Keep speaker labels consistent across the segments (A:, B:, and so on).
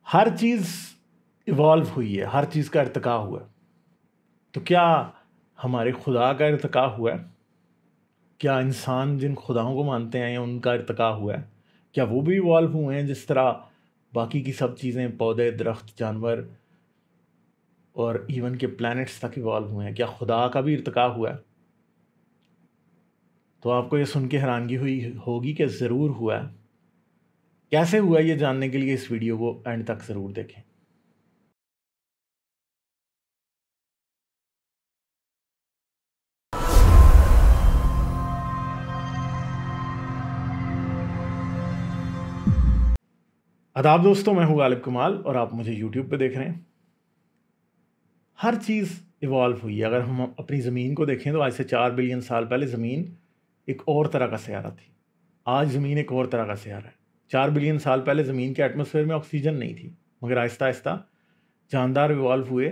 A: हर चीज़ evolve हुई है, हर चीज़ का इर्तिका हुआ है। तो क्या हमारे खुदा का इर्तिका हुआ है? क्या इंसान जिन खुदाओं को मानते हैं उनका इर्तिका हुआ है? क्या वो भी इवॉल्व हुए हैं जिस तरह बाकी की सब चीज़ें, पौधे, दरख्त, जानवर और इवन के प्लैनेट्स तक इवॉल्व हुए हैं? क्या खुदा का भी इर्तिका हुआ है? तो आपको ये सुन के हैरानगी हुई होगी कि ज़रूर हुआ है। कैसे हुआ ये जानने के लिए इस वीडियो को एंड तक ज़रूर देखें। आदाब दोस्तों, मैं हूं गालिब कमाल और आप मुझे YouTube पे देख रहे हैं। हर चीज़ इवॉल्व हुई है। अगर हम अपनी ज़मीन को देखें तो आज से 4 बिलियन साल पहले ज़मीन एक और तरह का सैयारा थी। आज ज़मीन एक और तरह का सैयारा है। 4 बिलियन साल पहले ज़मीन के एटमॉस्फेयर में ऑक्सीजन नहीं थी, मगर आहिस्ता आहिस्ता जानदार इवॉल्व हुए,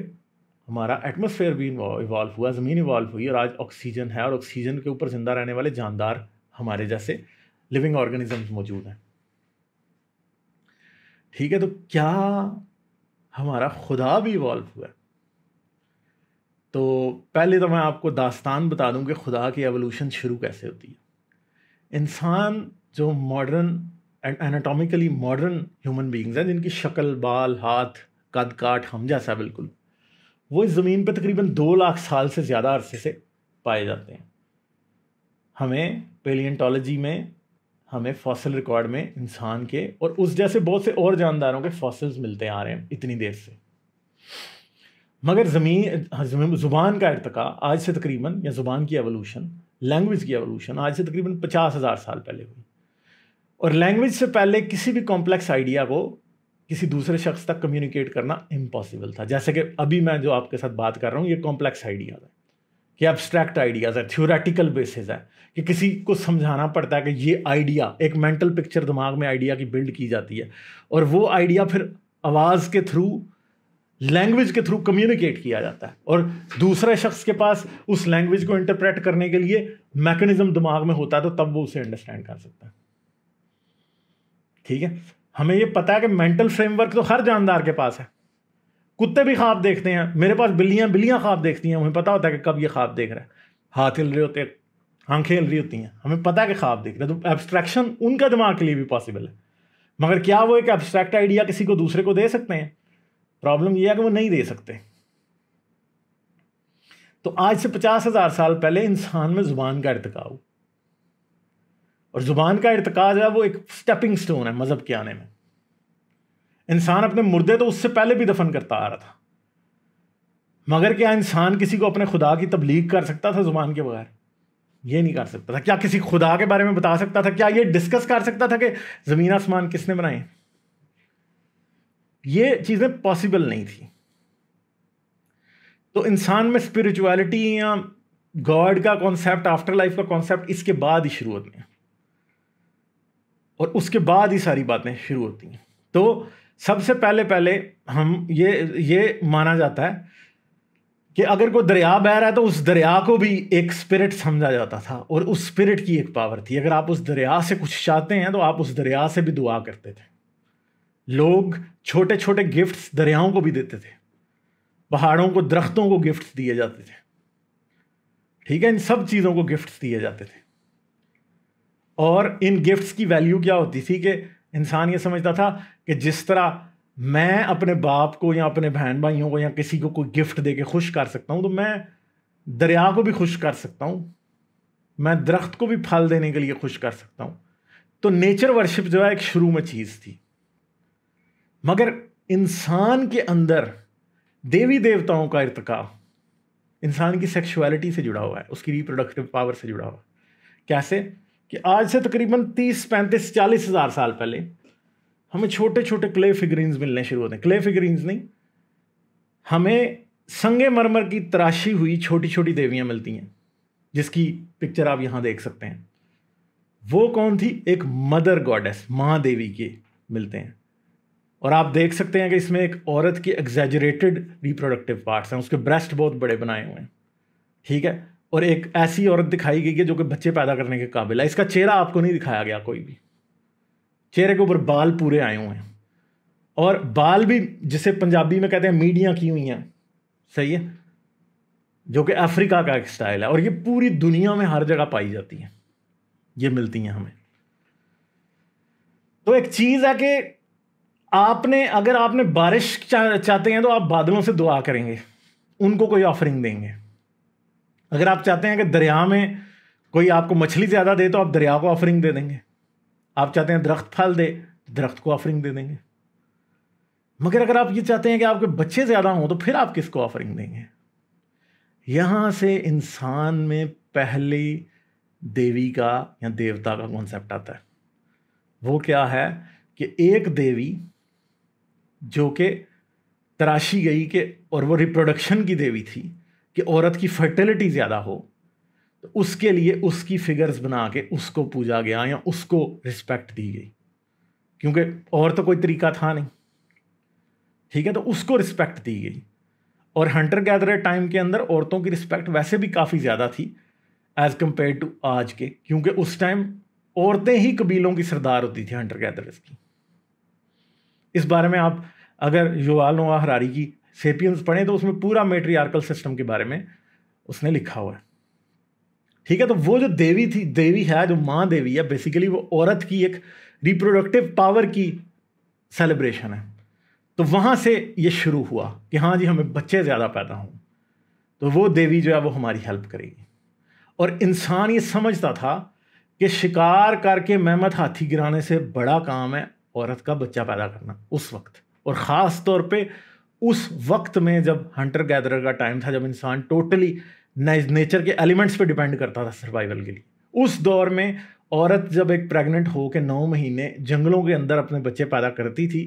A: हमारा एटमॉस्फेयर भी इवॉल्व हुआ, ज़मीन इवॉल्व हुई और आज ऑक्सीजन है और ऑक्सीजन के ऊपर ज़िंदा रहने वाले जानदार हमारे जैसे लिविंग ऑर्गेनिजम्स मौजूद हैं। ठीक है, तो क्या हमारा खुदा भी इवॉल्व हुआ है? तो पहले तो मैं आपको दास्तान बता दूं कि खुदा की एवोल्यूशन शुरू कैसे होती है। इंसान जो modern anatomically modern human beings हैं, जिनकी शक्ल, बाल, हाथ, कद काठ हम जैसा बिल्कुल, वो इस ज़मीन पर तकरीबन 2 लाख साल से ज़्यादा अरसे से पाए जाते हैं। हमें पेलियंटोलॉजी में, हमें फॉसिल रिकॉर्ड में इंसान के और उस जैसे बहुत से और जानदारों के फॉसिल्स मिलते आ रहे हैं इतनी देर से। मगर ज़ुबान का इर्तिका आज से तकरीबन, या ज़ुबान की एवोल्यूशन, लैंग्वेज की एवोल्यूशन आज से तकरीबन 50,000 साल पहले हुई। और लैंग्वेज से पहले किसी भी कॉम्प्लेक्स आइडिया को किसी दूसरे शख्स तक कम्युनिकेट करना इम्पॉसिबल था। जैसे कि अभी मैं जो आपके साथ बात कर रहा हूँ, ये कॉम्प्लेक्स आइडियाज़ है, कि एब्स्ट्रैक्ट आइडियाज़ है, थ्योरेटिकल बेसिस है, कि किसी को समझाना पड़ता है कि ये आइडिया, एक मेंटल पिक्चर दिमाग में आइडिया की बिल्ड की जाती है और वो आइडिया फिर आवाज़ के थ्रू, लैंग्वेज के थ्रू कम्युनिकेट किया जाता है और दूसरे शख्स के पास उस लैंग्वेज को इंटरप्रेट करने के लिए मैकेनिज्म दिमाग में होता है, तो तब वो उसे अंडरस्टैंड कर सकता है। ठीक है, हमें ये पता है कि मेंटल फ्रेमवर्क तो हर जानदार के पास है। कुत्ते भी ख्वाब देखते हैं, मेरे पास बिल्लियां ख्वाब देखती हैं, हमें पता होता है कि कब ये ख्वाब देख रहा है। हाथ हिल रहे होते हैं, आंखें हिल रही होती हैं, हमें पता है कि ख्वाब देख रहे हैं। तो एब्स्ट्रैक्शन उनका दिमाग के लिए भी पॉसिबल है। मगर क्या वो एक एब्स्ट्रैक्ट आइडिया किसी को दूसरे को दे सकते हैं? प्रॉब्लम यह है कि वो नहीं दे सकते। तो आज से 50,000 साल पहले इंसान में जुबान का इर्तिका हुआ, और जुबान का इर्तिका जो है वो एक स्टेपिंग स्टोन है मजहब के आने में। इंसान अपने मुर्दे तो उससे पहले भी दफन करता आ रहा था, मगर क्या इंसान किसी को अपने खुदा की तबलीग कर सकता था जुबान के बगैर? ये नहीं कर सकता था। क्या किसी खुदा के बारे में बता सकता था? क्या ये डिस्कस कर सकता था कि जमीन आसमान किसने बनाए? ये चीजें पॉसिबल नहीं थी। तो इंसान में स्पिरिचुअलिटी या गॉड का कॉन्सेप्ट, आफ्टर लाइफ का कॉन्सेप्ट इसके बाद ही शुरू होते हैं और उसके बाद ही सारी बातें शुरू होती हैं। तो सबसे पहले हम ये माना जाता है कि अगर कोई दरिया बह रहा है तो उस दरिया को भी एक स्पिरिट समझा जाता था और उस स्पिरिट की एक पावर थी। अगर आप उस दरिया से कुछ चाहते हैं तो आप उस दरिया से भी दुआ करते थे। लोग छोटे छोटे गिफ्ट्स दरियाओं को भी देते थे, पहाड़ों को, दरख्तों को गिफ्ट्स दिए जाते थे। ठीक है, इन सब चीज़ों को गिफ्ट्स दिए जाते थे और इन गिफ्ट्स की वैल्यू क्या होती थी कि इंसान ये समझता था कि जिस तरह मैं अपने बाप को या अपने बहन भाइयों को या किसी को कोई गिफ्ट दे के खुश कर सकता हूँ, तो मैं दरिया को भी खुश कर सकता हूँ, मैं दरख्त को भी फल देने के लिए खुश कर सकता हूँ। तो नेचर वर्शिप जो है एक शुरू में चीज़ थी। मगर इंसान के अंदर देवी देवताओं का इर्तिका इंसान की सेक्सुअलिटी से जुड़ा हुआ है, उसकी रिप्रोडक्टिव पावर से जुड़ा हुआ है। कैसे? कि आज से तकरीबन 30, 35, 40,000 साल पहले हमें छोटे छोटे क्ले फिगरीन्स मिलने शुरू होते हैं। क्ले फिगरीन्स नहीं, हमें संगे मरमर की तराशी हुई छोटी छोटी देवियां मिलती हैं, जिसकी पिक्चर आप यहां देख सकते हैं। वो कौन थी? एक मदर गॉडेस, माँ देवी के मिलते हैं। और आप देख सकते हैं कि इसमें एक औरत की एग्जैजरेटेड रिप्रोडक्टिव पार्ट्स हैं, उसके ब्रेस्ट बहुत बड़े बनाए हुए हैं। ठीक है, और एक ऐसी औरत दिखाई गई है जो कि बच्चे पैदा करने के काबिल है। इसका चेहरा आपको नहीं दिखाया गया, कोई भी चेहरे के ऊपर बाल पूरे आए हुए हैं और बाल भी जिसे पंजाबी में कहते हैं मीडिया की हुई हैं, सही है, जो कि अफ्रीका का एक स्टाइल है और ये पूरी दुनिया में हर जगह पाई जाती हैं, ये मिलती हैं हमें। तो एक चीज है कि अगर आपने बारिश चाहते हैं तो आप बादलों से दुआ करेंगे, उनको कोई ऑफरिंग देंगे। अगर आप चाहते हैं कि दरिया में कोई आपको मछली ज्यादा दे तो आप दरिया को ऑफरिंग दे देंगे। आप चाहते हैं दरख्त फल दे तो दरख्त को ऑफरिंग दे देंगे। मगर अगर आप ये चाहते हैं कि आपके बच्चे ज्यादा हों तो फिर आप किसको ऑफरिंग देंगे? यहां से इंसान में पहली देवी का या देवता का कॉन्सेप्ट आता है। वो क्या है कि एक देवी जो कि तराशी गई कि, और वो रिप्रोडक्शन की देवी थी कि औरत की फर्टिलिटी ज़्यादा हो, तो उसके लिए उसकी फिगर्स बना के उसको पूजा गया या उसको रिस्पेक्ट दी गई, क्योंकि और तो कोई तरीका था नहीं, ठीक है, तो उसको रिस्पेक्ट दी गई। और हंटर गैदरर टाइम के अंदर औरतों की रिस्पेक्ट वैसे भी काफ़ी ज़्यादा थी एज कंपेयर टू आज के, क्योंकि उस टाइम औरतें ही कबीलों की सरदार होती थी हंटर गैदरर्स की। इस बारे में आप अगर युवाल नोआ हरारी की सेपियंस पढ़ें तो उसमें पूरा मैट्रियार्कल सिस्टम के बारे में उसने लिखा हुआ है, ठीक है। तो वो जो देवी थी, देवी है, जो माँ देवी है, बेसिकली वो औरत की एक रिप्रोडक्टिव पावर की सेलिब्रेशन है। तो वहाँ से ये शुरू हुआ कि हाँ जी हमें बच्चे ज़्यादा पैदा हों तो वो देवी जो है वो हमारी हेल्प करेगी। और इंसान ये समझता था कि शिकार करके मेहमत हाथी गिराने से बड़ा काम है औरत का बच्चा पैदा करना उस वक्त, और ख़ास तौर पे उस वक्त में जब हंटर गैदरर का टाइम था, जब इंसान टोटली नेचर के एलिमेंट्स पे डिपेंड करता था सर्वाइवल के लिए। उस दौर में औरत जब एक प्रेग्नेंट हो के 9 महीने जंगलों के अंदर अपने बच्चे पैदा करती थी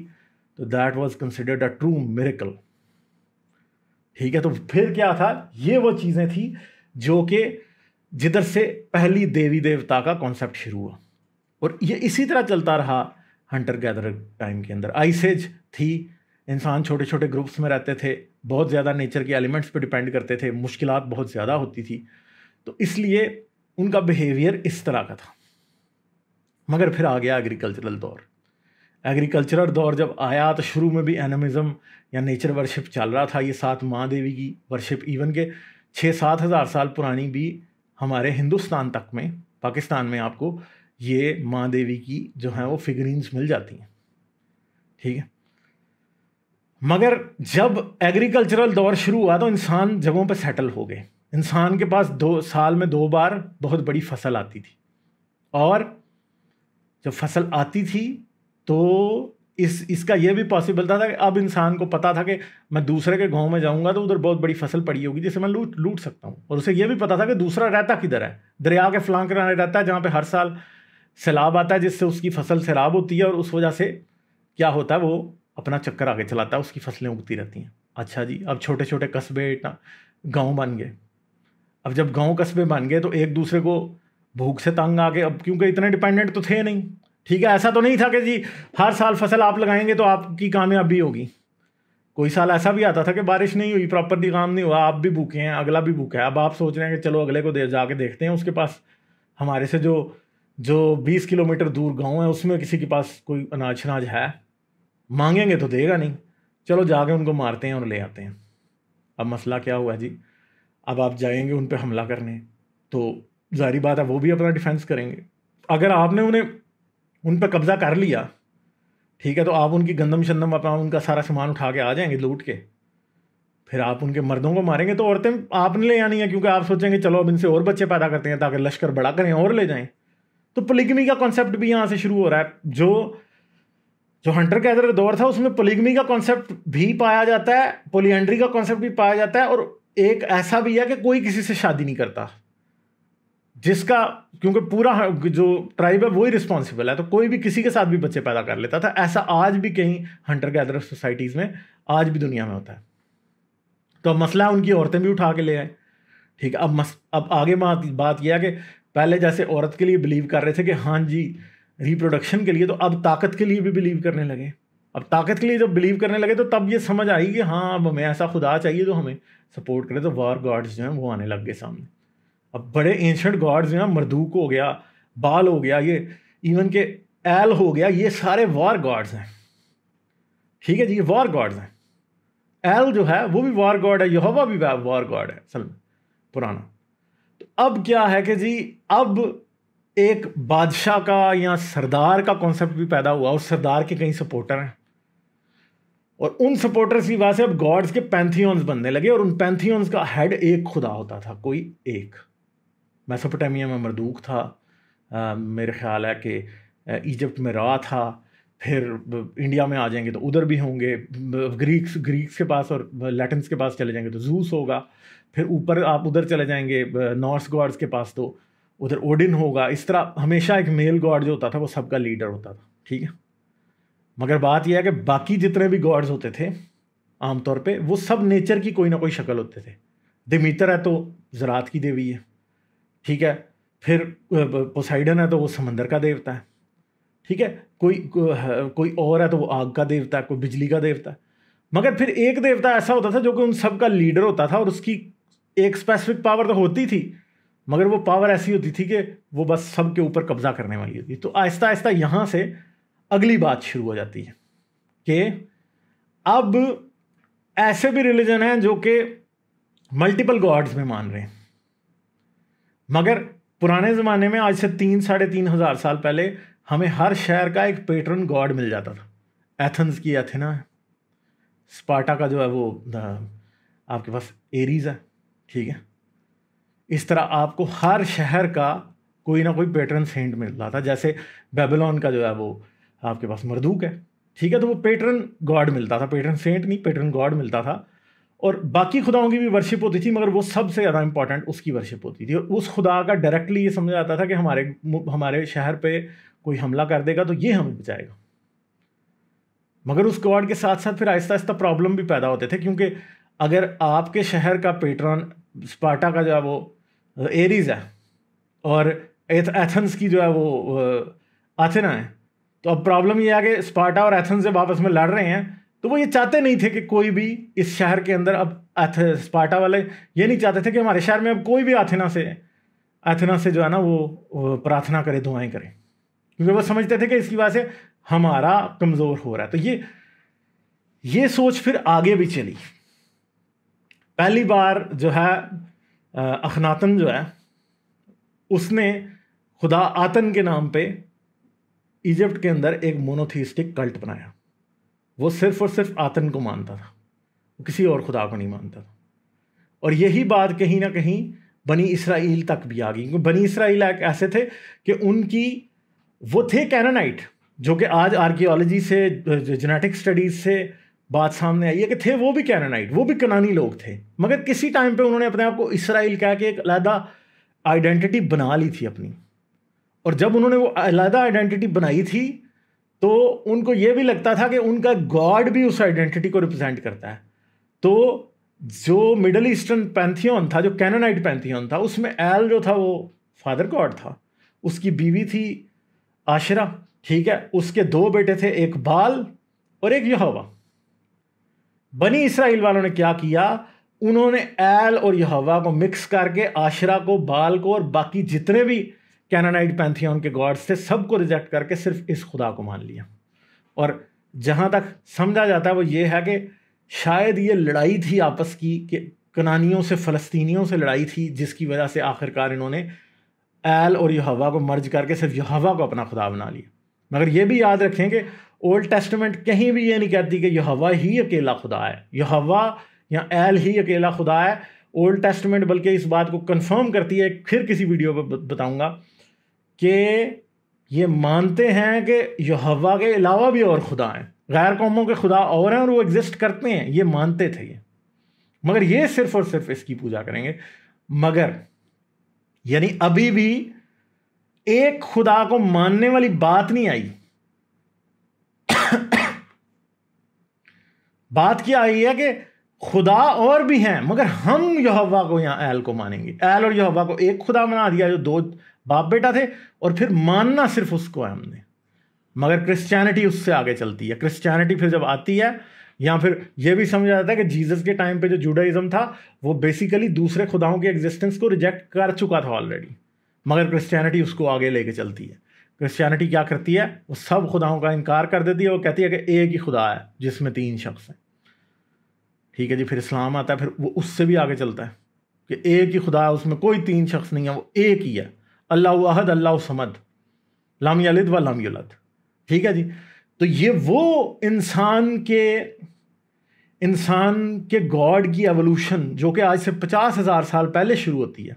A: तो that was considered a true miracle, ठीक है। तो फिर क्या था, ये वो चीज़ें थी जो कि जिधर से पहली देवी देवता का कॉन्सेप्ट शुरू हुआ, और ये इसी तरह चलता रहा हंटर गैदरर टाइम के अंदर। आइस एज थी, इंसान छोटे छोटे ग्रुप्स में रहते थे, बहुत ज़्यादा नेचर के एलिमेंट्स पे डिपेंड करते थे, मुश्किलात बहुत ज़्यादा होती थी, तो इसलिए उनका बिहेवियर इस तरह का था। मगर फिर आ गया एग्रीकल्चरल दौर। एग्रीकल्चरल दौर जब आया तो शुरू में भी एनिमिज्म या नेचर वर्शिप चल रहा था, ये 7 माँ देवी की वर्शिप, इवन के 6-7 हज़ार साल पुरानी भी हमारे हिंदुस्तान तक में, पाकिस्तान में आपको ये माँ देवी की जो है वो फिगरीन्स मिल जाती हैं, ठीक है। मगर जब एग्रीकल्चरल दौर शुरू हुआ तो इंसान जगहों पर सेटल हो गए। इंसान के पास 2 साल में 2 बार बहुत बड़ी फसल आती थी, और जब फसल आती थी तो इसका यह भी पॉसिबल था कि अब इंसान को पता था कि मैं दूसरे के गांव में जाऊंगा तो उधर बहुत बड़ी फसल पड़ी होगी जिसे मैं लूट सकता हूं, और उसे यह भी पता था कि दूसरा रहता किधर है, दरिया के फलां किनारे रहता है जहाँ पे हर साल सैलाब आता है जिससे उसकी फसल सैलाब होती है, और उस वजह से क्या होता है वो अपना चक्कर आगे चलाता है, उसकी फसलें उगती रहती हैं। अच्छा जी, अब छोटे छोटे कस्बे गाँव बन गए। अब जब गाँव कस्बे बन गए तो एक दूसरे को भूख से तंग आ गए, अब क्योंकि इतने डिपेंडेंट तो थे नहीं, ठीक है। ऐसा तो नहीं था कि जी हर साल फसल आप लगाएंगे तो आपकी कामयाबी होगी। कोई साल ऐसा भी आता था कि बारिश नहीं हुई, प्रॉपरली काम नहीं हुआ, आप भी भूखे हैं, अगला भी भूखा है। अब आप सोच रहे हैं कि चलो अगले को जाके देखते हैं, उसके पास हमारे से जो 20 किलोमीटर दूर गाँव है उसमें किसी के पास कोई अनाज शनाज है, मांगेंगे तो देगा नहीं, चलो जाके उनको मारते हैं और ले आते हैं। अब मसला क्या हुआ जी, अब आप जाएंगे उन पर हमला करने तो जाहिर बात है वो भी अपना डिफेंस करेंगे। अगर आपने उन पर कब्जा कर लिया, ठीक है, तो आप उनकी गंदम शंदम अपना उनका सारा सामान उठा के आ जाएंगे लूट के, फिर आप उनके मर्दों को मारेंगे तो औरतें आपने ले आनी है, क्योंकि आप सोचेंगे चलो अब इनसे और बच्चे पैदा करते हैं ताकि लश्कर बड़ा करें और ले जाएं। तो पोलिगमी का कॉन्सेप्ट भी यहाँ से शुरू हो रहा है। जो हंटर गैदरर दौर था उसमें पोलिगमी का कॉन्सेप्ट भी पाया जाता है, पोलिएंड्री का कॉन्सेप्ट भी पाया जाता है, और एक ऐसा भी है कि कोई किसी से शादी नहीं करता, जिसका क्योंकि पूरा जो ट्राइब है वही रिस्पॉन्सिबल है, तो कोई भी किसी के साथ भी बच्चे पैदा कर लेता था। ऐसा आज भी कहीं हंटर गैदरर सोसाइटीज़ में आज भी दुनिया में होता है। तो अब मसला है उनकी औरतें भी उठा के ले आए, ठीक है। अब आगे बात यह है कि पहले जैसे औरत के लिए बिलीव कर रहे थे कि हाँ जी रिप्रोडक्शन के लिए, तो अब ताकत के लिए भी बिलीव करने लगे। अब ताकत के लिए जब बिलीव करने लगे तो तब ये समझ आई कि हाँ अब हमें ऐसा खुदा चाहिए जो हमें सपोर्ट करे। तो वॉर गॉड्स जो हैं वो आने लग गए सामने। अब बड़े एंशंट गॉड्स जो हैं, मरदूक हो गया, बाल हो गया, ये इवन के एल हो गया, ये सारे वॉर गॉड्स हैं। ठीक है जी, ये वॉर गॉड्स हैं। एल जो है वो भी वॉर गॉड है, यहोवा भी वॉर गॉड है असल में पुराना। तो अब क्या है कि जी अब एक बादशाह का या सरदार का कॉन्सेप्ट भी पैदा हुआ, और सरदार के कई सपोर्टर हैं, और उन सपोर्टर्स की वजह से अब गॉड्स के पैंथियंस बनने लगे, और उन पैंथियंस का हेड एक खुदा होता था, कोई एक। मेसोपोटामिया में मरदूक था, मेरे ख्याल है कि इजिप्ट में रा था, फिर इंडिया में आ जाएंगे तो उधर भी होंगे, ग्रीक्स के पास और लैटिन्स के पास चले जाएंगे तो जूस होगा, फिर ऊपर आप उधर चले जाएंगे नॉर्स गॉड्स के पास तो उधर ओडिन होगा। इस तरह हमेशा एक मेल गॉड जो होता था वो सबका लीडर होता था, ठीक है। मगर बात यह है कि बाकी जितने भी गॉड्स होते थे आमतौर पे वो सब नेचर की कोई ना कोई शक्ल होते थे। दिमीतर है तो ज़रात की देवी है, ठीक है। फिर पोसाइडन है तो वो समंदर का देवता है, ठीक है। कोई और है तो वो आग का देवता है, कोई बिजली का देवता है। मगर फिर एक देवता ऐसा होता था जो कि उन सब का लीडर होता था, और उसकी एक स्पेसिफिक पावर तो होती थी, मगर वो पावर ऐसी होती थी कि वो बस सब के ऊपर कब्जा करने वाली होती। तो आहिस्ता आहिस्ता यहाँ से अगली बात शुरू हो जाती है कि अब ऐसे भी रिलीजन हैं जो कि मल्टीपल गॉड्स में मान रहे हैं। मगर पुराने ज़माने में, आज से 3-3,500 साल पहले, हमें हर शहर का एक पैटर्न गॉड मिल जाता था। एथेंस की एथेना है, स्पार्टा का जो है वो आपके पास एरीज है, ठीक है। इस तरह आपको हर शहर का कोई ना कोई पैटर्न सेंट मिल रहा था। जैसे बेबीलोन का जो है वो आपके पास मरदूक है, ठीक है। तो वो पैटर्न गॉड मिलता था, पैटर्न सेंट नहीं, पैटर्न गॉड मिलता था। और बाकी खुदाओं की भी वर्शिप होती थी, मगर वो सबसे ज़्यादा इंपॉर्टेंट उसकी वर्शिप होती थी। और उस खुदा का डायरेक्टली ये समझा जाता था कि हमारे शहर पे कोई हमला कर देगा तो ये हमें बचाएगा। मगर उस गॉड के साथ साथ फिर आहिस्ता आहिस्ता प्रॉब्लम भी पैदा होते थे, क्योंकि अगर आपके शहर का पैटर्न स्पार्टा का जो है वो एरीज है और एथेंस की जो है वो एथेना है, तो अब प्रॉब्लम ये है कि स्पार्टा और एथेंस जब आपस में लड़ रहे हैं तो वो ये चाहते नहीं थे कि कोई भी इस शहर के अंदर, अब स्पार्टा वाले ये नहीं चाहते थे कि हमारे शहर में अब कोई भी एथेना से जो है ना वो प्रार्थना करे, दुआएं करे, क्योंकि वो समझते थे कि इसकी वजह से हमारा कमज़ोर हो रहा है। तो ये सोच फिर आगे भी चली। पहली बार जो है अखनातन जो है उसने खुदा आतन के नाम पे इजिप्ट के अंदर एक मोनोथीस्टिक कल्ट बनाया। वो सिर्फ और सिर्फ आतन को मानता था, वो किसी और खुदा को नहीं मानता था। और यही बात कहीं ना कहीं बनी इसराइल तक भी आ गई, क्योंकि बनी इसराइल एक ऐसे थे कि वो थे कैनानाइट, जो कि आज आर्कियोलॉजी से, जेनेटिक स्टडीज से बात सामने आई है कि थे वो भी कैनानाइट, वो भी कनानी लोग थे। मगर किसी टाइम पे उन्होंने अपने आप को इसराइल कह के एक अलग आइडेंटिटी बना ली थी अपनी। और जब उन्होंने वो अलग आइडेंटिटी बनाई थी तो उनको ये भी लगता था कि उनका गॉड भी उस आइडेंटिटी को रिप्रेजेंट करता है। तो जो मिडल ईस्टर्न पैंथियन था, जो कैनानाइट पैंथियन था, उसमें एल जो था वो फादर गॉड था, उसकी बीवी थी आशरा, ठीक है। उसके 2 बेटे थे, एक बाल और एक यहोवा। बनी इसराइल वालों ने क्या किया, उन्होंने एल और यहोवा को मिक्स करके आशरा को, बाल को और बाकी जितने भी कैनानाइट पैंथियन के गॉड्स थे सबको रिजेक्ट करके सिर्फ इस खुदा को मान लिया। और जहां तक समझा जाता है वो ये है कि शायद ये लड़ाई थी आपस की, कि कनानियों से फ़लस्तीनियों से लड़ाई थी, जिसकी वजह से आखिरकार इन्होंने एल और यहोवा को मर्ज करके सिर्फ यहोवा को अपना खुदा बना लिया। मगर ये भी याद रखें कि ओल्ड टेस्टामेंट कहीं भी ये नहीं कहती कि यहोवा ही अकेला खुदा है, यहोवा या एल ही अकेला खुदा है। ओल्ड टेस्टामेंट बल्कि इस बात को कंफर्म करती है, फिर किसी वीडियो पर बताऊंगा, कि ये मानते हैं कि यहोवा के अलावा भी और खुदा हैं, गैर कौमों के खुदा और हैं और वो एग्जिस्ट करते हैं, ये मानते थे ये। मगर ये सिर्फ और सिर्फ इसकी पूजा करेंगे। मगर यानी अभी भी एक खुदा को मानने वाली बात नहीं आई। बात क्या आई है कि खुदा और भी हैं, मगर हम यहोवा को या एल को मानेंगे। एल और यहोवा को एक खुदा बना दिया, जो 2 बाप बेटा थे, और फिर मानना सिर्फ उसको है हमने। मगर क्रिश्चियनिटी उससे आगे चलती है। क्रिश्चियनिटी फिर जब आती है, या फिर यह भी समझा जाता है कि जीसस के टाइम पे जो जुडाइज्म था वो बेसिकली दूसरे खुदाओं के एग्जिस्टेंस को रिजेक्ट कर चुका था ऑलरेडी, मगर क्रिश्चियनिटी उसको आगे लेके चलती है। क्रिश्चियनिटी क्या करती है, वो सब खुदाओं का इनकार कर देती है, वो कहती है कि एक ही खुदा है जिसमें 3 शख्स हैं। ठीक है जी। फिर इस्लाम आता है, फिर वो उससे भी आगे चलता है कि एक ही खुदा है, उसमें कोई 3 शख्स नहीं है, वो एक ही है, अल्लाह अहद अल्लाह समद लम यलिद व लम यूलद। ठीक है जी। तो ये वो इंसान के गॉड की एवोल्यूशन जो कि आज से 50,000 साल पहले शुरू होती है,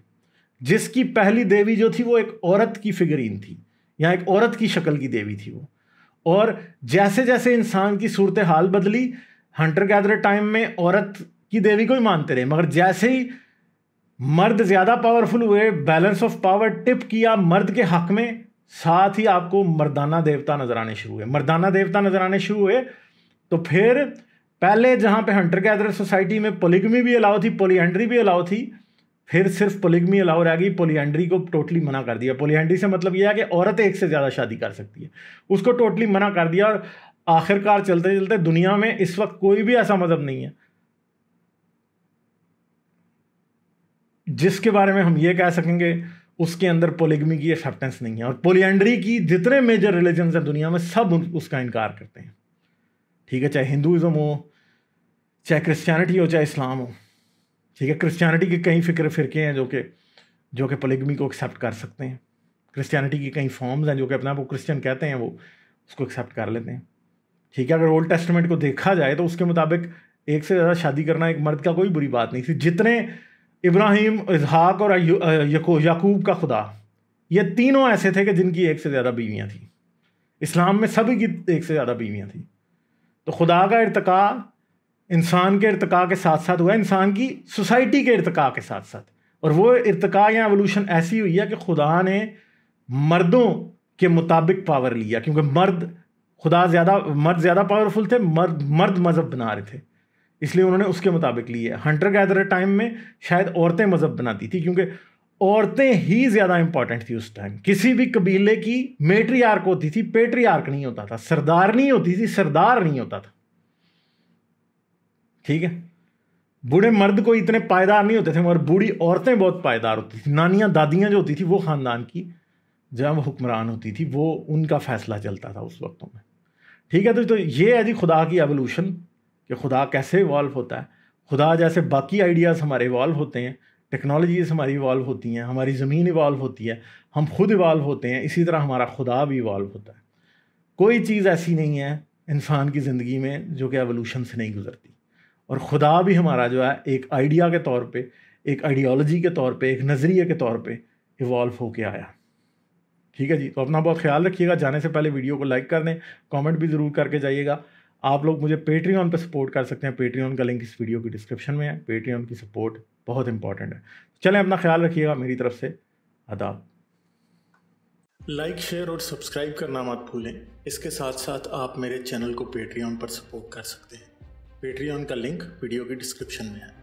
A: जिसकी पहली देवी जो थी वो एक औरत की फिगरीन थी, या एक औरत की शक्ल की देवी थी वो। और जैसे जैसे इंसान की सूरत हाल बदली, हंटर गैदर टाइम में औरत की देवी को ही मानते रहे, मगर जैसे ही मर्द ज़्यादा पावरफुल हुए, बैलेंस ऑफ पावर टिप किया मर्द के हक में, साथ ही आपको मर्दाना देवता नजर आने शुरू हुए। मर्दाना देवता नजर आने शुरू हुए तो फिर पहले जहाँ पे हंटर गैदर सोसाइटी में पोलिगमी भी अलाउ थी, पोलिएंड्री भी अलाउ थी, फिर सिर्फ पोलिगमी अलाउ रह गई, पोलिएंड्री को टोटली मना कर दिया। पोलिएंड्री से मतलब यह है कि औरत एक से ज़्यादा शादी कर सकती है, उसको टोटली मना कर दिया। और आखिरकार चलते चलते दुनिया में इस वक्त कोई भी ऐसा मजहब नहीं है जिसके बारे में हम ये कह सकेंगे उसके अंदर पोलिगमी की एक्सेप्टेंस नहीं है। और पोलिएंड्री की जितने मेजर रिलीजन्स हैं दुनिया में, सब उसका इनकार करते हैं। ठीक है, चाहे हिंदुज़म हो, चाहे क्रिश्चियनिटी हो, चाहे इस्लाम हो। ठीक है, क्रिश्चियनिटी के कई फ़िरके हैं जो कि पोलिगमी को एक्सेप्ट कर सकते हैं। क्रिश्चियनिटी की कई फॉर्म्स हैं जो कि अपने आप को क्रिश्चियन कहते हैं, वो उसको एक्सेप्ट कर लेते हैं। ठीक है, अगर ओल्ड टेस्टामेंट को देखा जाए तो उसके मुताबिक एक से ज़्यादा शादी करना एक मर्द का कोई बुरी बात नहीं थी। जितने इब्राहिम, इसहाक और याकूब का खुदा, ये तीनों ऐसे थे कि जिनकी एक से ज़्यादा बीवियाँ थी। इस्लाम में सभी की एक से ज़्यादा बीवियाँ थी। तो खुदा का इर्तिका इंसान के इर्तिका के साथ साथ हुआ, इंसान की सोसाइटी के इर्तिका के साथ साथ। और वो इर्तिका या एवोल्यूशन ऐसी हुई है कि खुदा ने मर्दों के मुताबिक पावर लिया, क्योंकि मर्द ज़्यादा पावरफुल थे, मर्द मज़हब बना रहे थे, इसलिए उन्होंने उसके मुताबिक लिए। हंटर गैदरर टाइम में शायद औरतें मज़हब बनाती थी, क्योंकि औरतें ही ज़्यादा इंपॉर्टेंट थी उस टाइम। किसी भी कबीले की मेट्रियार्क होती थी, पेट्रियार्क नहीं होता था, सरदार नहीं होती थी, सरदार नहीं होता था। ठीक है, बूढ़े मर्द को इतने पायदार नहीं होते थे, मगर बूढ़ी औरतें बहुत पायदार होती थी। नानियाँ दादियाँ जो होती थी वो ख़ानदान की जब हुक्मरान होती थी, वो उनका फैसला चलता था उस वक्तों में। ठीक है, तो ये है जी खुदा की एवोल्यूशन, कि खुदा कैसे इवॉल्व होता है। खुदा जैसे बाकी आइडियाज़ हमारे इवॉल्व होते हैं, टेक्नोलॉजीज़ हमारी इवॉल्व होती हैं, हमारी ज़मीन इवॉल्व होती है, हम खुद इवॉल्व होते हैं, इसी तरह हमारा खुदा भी इवॉल्व होता है। कोई चीज़ ऐसी नहीं है इंसान की ज़िंदगी में जो कि एवोल्यूशन से नहीं गुजरती। और खुदा भी हमारा जो है एक आइडिया के तौर पे, एक आइडियोलॉजी के तौर पे, एक नज़रिए के तौर पे इवॉल्व होके आया। ठीक है जी, तो अपना बहुत ख्याल रखिएगा। जाने से पहले वीडियो को लाइक कर दें, कमेंट भी ज़रूर करके जाइएगा। आप लोग मुझे पेट्रियन पे सपोर्ट कर सकते हैं, पेट्रियन का लिंक इस वीडियो की डिस्क्रिप्शन में है। पेट्रियन की सपोर्ट बहुत इंपॉर्टेंट है। चलें, अपना ख्याल रखिएगा। मेरी तरफ से आदाब। लाइक, शेयर और सब्सक्राइब करना मत भूलें। इसके साथ साथ आप मेरे चैनल को पेट्रियन पर सपोर्ट कर सकते हैं। पेट्रियन का लिंक वीडियो की डिस्क्रिप्शन में है।